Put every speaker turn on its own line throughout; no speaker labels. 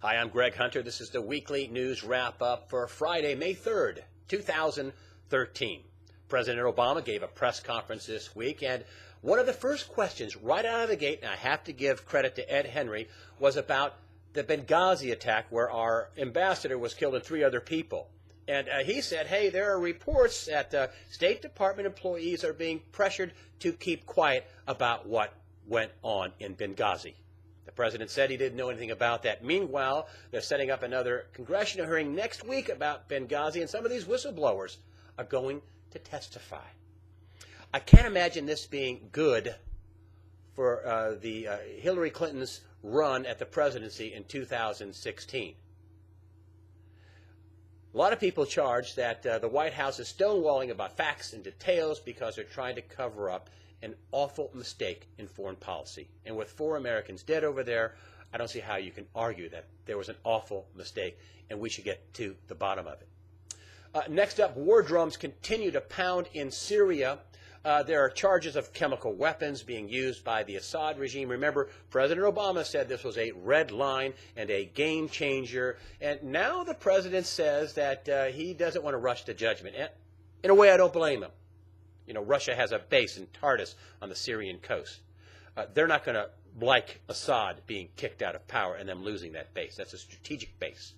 Hi, I'm Greg Hunter. This is the weekly news wrap-up for Friday, May 3rd, 2013. President Obama gave a press conference this week, and one of the first questions right out of the gate, and I have to give credit to Ed Henry, was about the Benghazi attack where our ambassador was killed and 3 other people. And he said, hey, there are reports that State Department employees are being pressured to keep quiet about what went on in Benghazi. The president said he didn't know anything about that. Meanwhile, they're setting up another congressional hearing next week about Benghazi, and some of these whistleblowers are going to testify. I can't imagine this being good for Hillary Clinton's run at the presidency in 2016. A lot of people charge that the White House is stonewalling about facts and details because they're trying to cover up an awful mistake in foreign policy. And with 4 Americans dead over there, I don't see how you can argue that there was an awful mistake, and we should get to the bottom of it. Next up, war drums continue to pound in Syria. There are charges of chemical weapons being used by the Assad regime. Remember, President Obama said this was a red line and a game changer. And now the president says that he doesn't want to rush to judgment. And in a way, I don't blame him. You know, Russia has a base in Tartus on the Syrian coast. They're not going to like Assad being kicked out of power and them losing that base. That's a strategic base.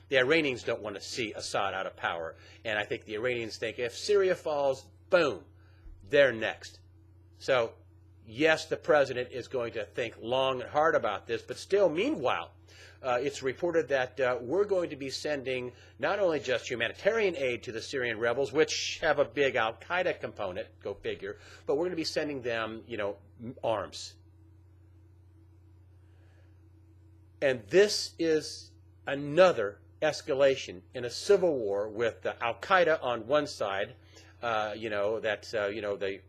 The Iranians don't want to see Assad out of power. And I think the Iranians think if Syria falls, boom, they're next. So, yes, the president is going to think long and hard about this, but still, meanwhile, it's reported that we're going to be sending not only just humanitarian aid to the Syrian rebels, which have a big al-Qaeda component, go figure, but we're going to be sending them, arms. And this is another escalation in a civil war with al-Qaeda on one side, the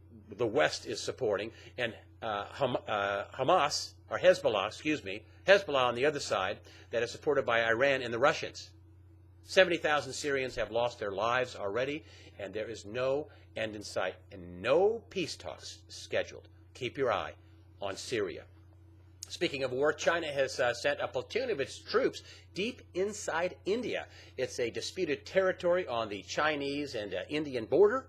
West is supporting, and Hamas, or Hezbollah on the other side, that is supported by Iran and the Russians. 70,000 Syrians have lost their lives already, and there is no end in sight and no peace talks scheduled. Keep your eye on Syria. Speaking of war, China has sent a platoon of its troops deep inside India. It's a disputed territory on the Chinese and Indian border,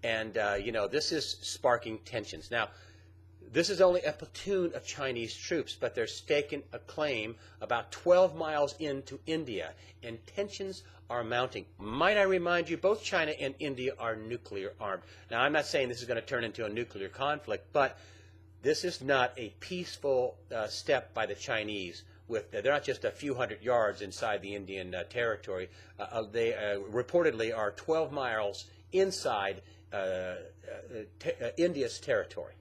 and, this is sparking tensions. Now, this is only a platoon of Chinese troops, but they're staking a claim about 12 miles into India, and tensions are mounting. Might I remind you, both China and India are nuclear armed. Now, I'm not saying this is going to turn into a nuclear conflict, but this is not a peaceful step by the Chinese. They're not just a few hundred yards inside the Indian territory. They reportedly are 12 miles inside India's territory.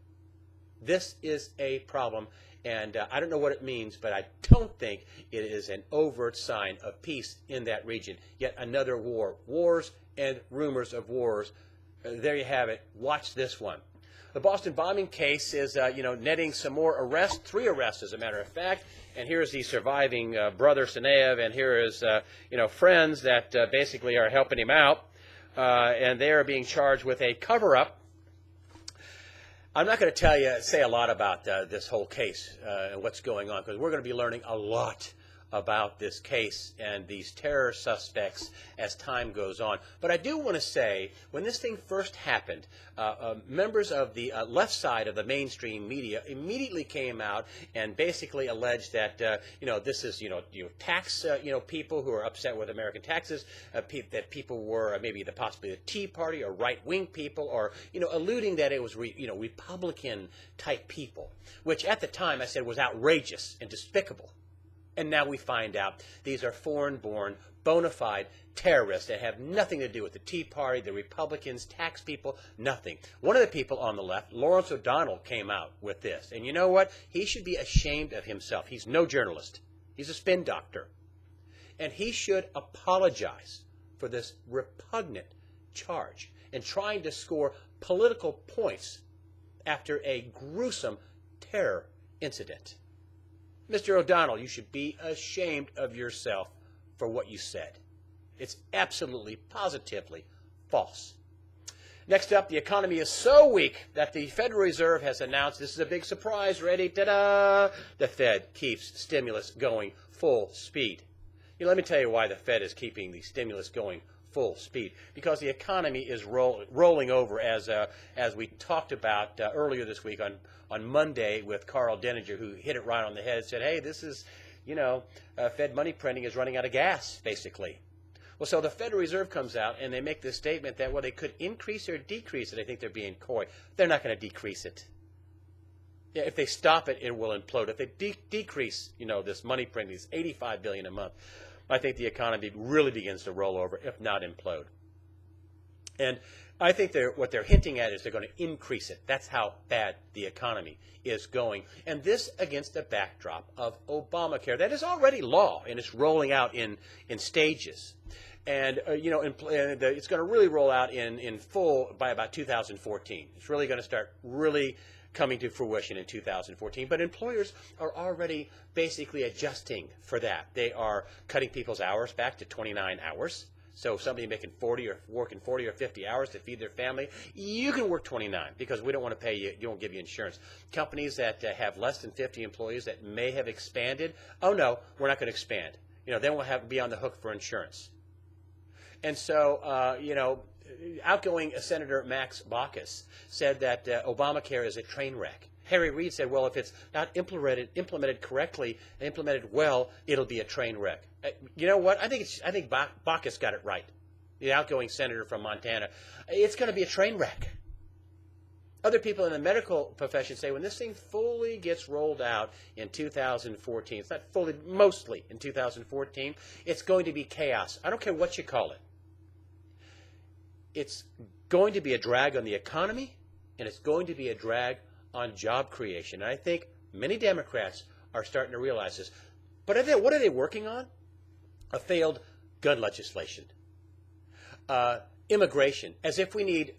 This is a problem, and I don't know what it means, but I don't think it is an overt sign of peace in that region. Yet another war. Wars and rumors of wars. There you have it. Watch this one. The Boston bombing case is, netting some more arrests, 3 arrests as a matter of fact. And here's the surviving brother, Senev, and here is, friends that basically are helping him out. And they are being charged with a cover-up. I'm not going to say a lot about this whole case and what's going on, because we're going to be learning a lot about this case and these terror suspects as time goes on. But I do want to say, when this thing first happened, members of the left side of the mainstream media immediately came out and basically alleged that, this is, tax, people who are upset with American taxes, that people were maybe possibly the Tea Party or right-wing people, or, alluding that it was, Republican-type people, which at the time I said was outrageous and despicable. And now we find out these are foreign-born, bona fide terrorists that have nothing to do with the Tea Party, the Republicans, tax people, nothing. One of the people on the left, Lawrence O'Donnell, came out with this. And you know what? He should be ashamed of himself. He's no journalist. He's a spin doctor. And he should apologize for this repugnant charge and trying to score political points after a gruesome terror incident. Mr. O'Donnell, you should be ashamed of yourself for what you said. It's absolutely, positively false. Next up, the economy is so weak that the Federal Reserve has announced, this is a big surprise, ready, ta-da, the Fed keeps stimulus going full speed. Let me tell you why the Fed is keeping the stimulus going full speed. Because the economy is rolling over, as we talked about earlier this week on Monday with Carl Denninger, who hit it right on the head and said, hey, this is, Fed money printing is running out of gas, basically. Well, so the Federal Reserve comes out and they make this statement that, well, they could increase or decrease it. I think they're being coy. They're not going to decrease it. Yeah, if they stop it, it will implode. If they decrease, this money printing, this $85 billion a month, I think the economy really begins to roll over, if not implode. And I think what they're hinting at is they're going to increase it. That's how bad the economy is going. And this against the backdrop of Obamacare. That is already law, and it's rolling out in stages. And, it's going to really roll out in full by about 2014. It's really going to start really coming to fruition in 2014. But employers are already basically adjusting for that. They are cutting people's hours back to 29 hours. So if somebody making 40 or working 40 or 50 hours to feed their family, you can work 29 because we don't want to pay you, you won't give you insurance. Companies that have less than 50 employees that may have expanded, oh no, we're not going to expand. Then we'll have to be on the hook for insurance. And so, outgoing Senator Max Baucus said that Obamacare is a train wreck. Harry Reid said, well, if it's not implemented correctly and implemented well, it'll be a train wreck. You know what? I think Baucus got it right, the outgoing senator from Montana. It's going to be a train wreck. Other people in the medical profession say when this thing fully gets rolled out in 2014, it's not fully, mostly in 2014, it's going to be chaos. I don't care what you call it. It's going to be a drag on the economy, and it's going to be a drag on job creation. And I think many Democrats are starting to realize this. But what are they working on? A failed gun legislation. Immigration, as if we need,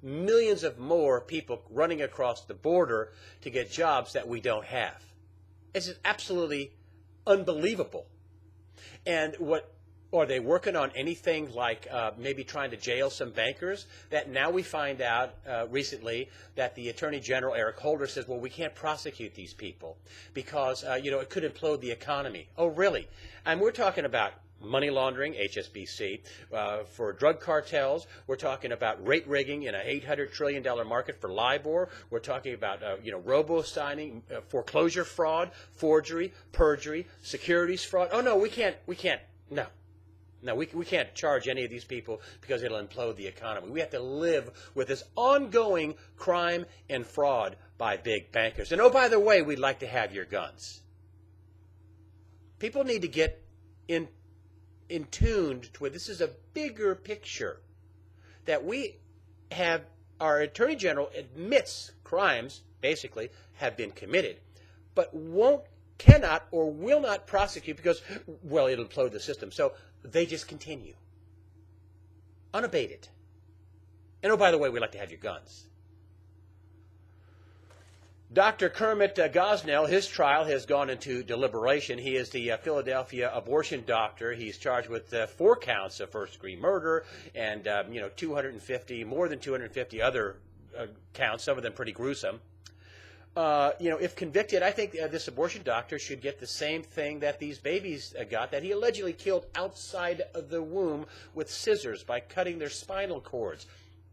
millions of more people running across the border to get jobs that we don't have. It's absolutely unbelievable. And are they working on anything like maybe trying to jail some bankers? That now we find out recently that the Attorney General, Eric Holder, says, well, we can't prosecute these people because, it could implode the economy. Oh, really? And we're talking about money laundering, HSBC, for drug cartels. We're talking about rate rigging in an $800 trillion market for LIBOR. We're talking about, robo-signing, foreclosure fraud, forgery, perjury, securities fraud. Oh, no, we can't, no. No, we can't charge any of these people because it'll implode the economy. We have to live with this ongoing crime and fraud by big bankers. And, oh, by the way, we'd like to have your guns. People need to get in tuned to where this is a bigger picture, that we have, our Attorney General admits crimes, basically, have been committed, but cannot or will not prosecute because, well, it'll implode the system. So they just continue, unabated. And, oh, by the way, we'd like to have your guns. Dr. Kermit Gosnell, his trial has gone into deliberation. He is the Philadelphia abortion doctor. He's charged with 4 counts of first-degree murder and, more than 250 other counts, some of them pretty gruesome. If convicted, I think this abortion doctor should get the same thing that these babies got, that he allegedly killed outside of the womb with scissors by cutting their spinal cords.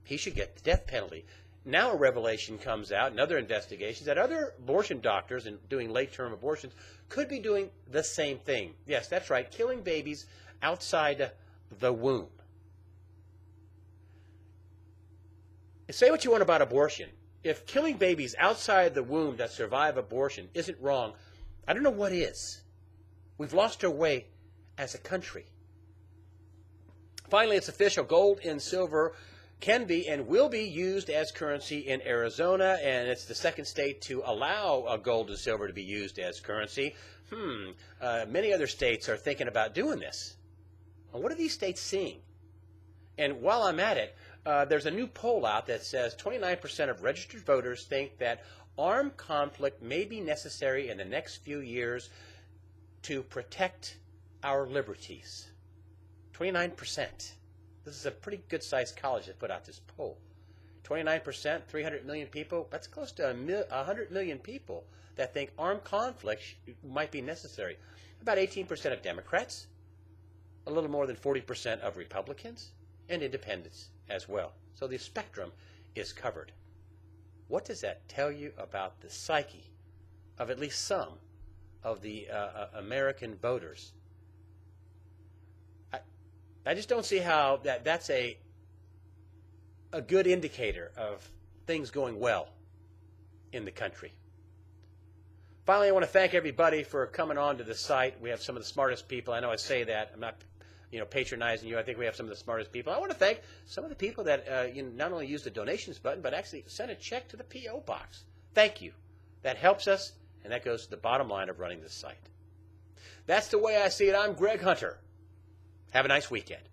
He should get the death penalty. Now a revelation comes out in other investigations that other abortion doctors and doing late-term abortions could be doing the same thing. Yes, that's right, killing babies outside the womb. Say what you want about abortion. If killing babies outside the womb that survive abortion isn't wrong, I don't know what is. We've lost our way as a country. Finally, it's official. Gold and silver can be and will be used as currency in Arizona, and it's the second state to allow gold and silver to be used as currency. Many other states are thinking about doing this. Well, what are these states seeing? And while I'm at it, there's a new poll out that says 29% of registered voters think that armed conflict may be necessary in the next few years to protect our liberties. 29%. This is a pretty good-sized college that put out this poll. 29%, 300 million people. That's close to 100 million people that think armed conflict might be necessary. About 18% of Democrats, a little more than 40% of Republicans, and independents as well. So the spectrum is covered. What does that tell you about the psyche of at least some of the American voters? I just don't see how that's a good indicator of things going well in the country. Finally, I want to thank everybody for coming on to the site. We have some of the smartest people. I know I say that. I'm not patronizing you. I think we have some of the smartest people. I want to thank some of the people that not only use the donations button, but actually send a check to the P.O. box. Thank you. That helps us, and that goes to the bottom line of running this site. That's the way I see it. I'm Greg Hunter. Have a nice weekend.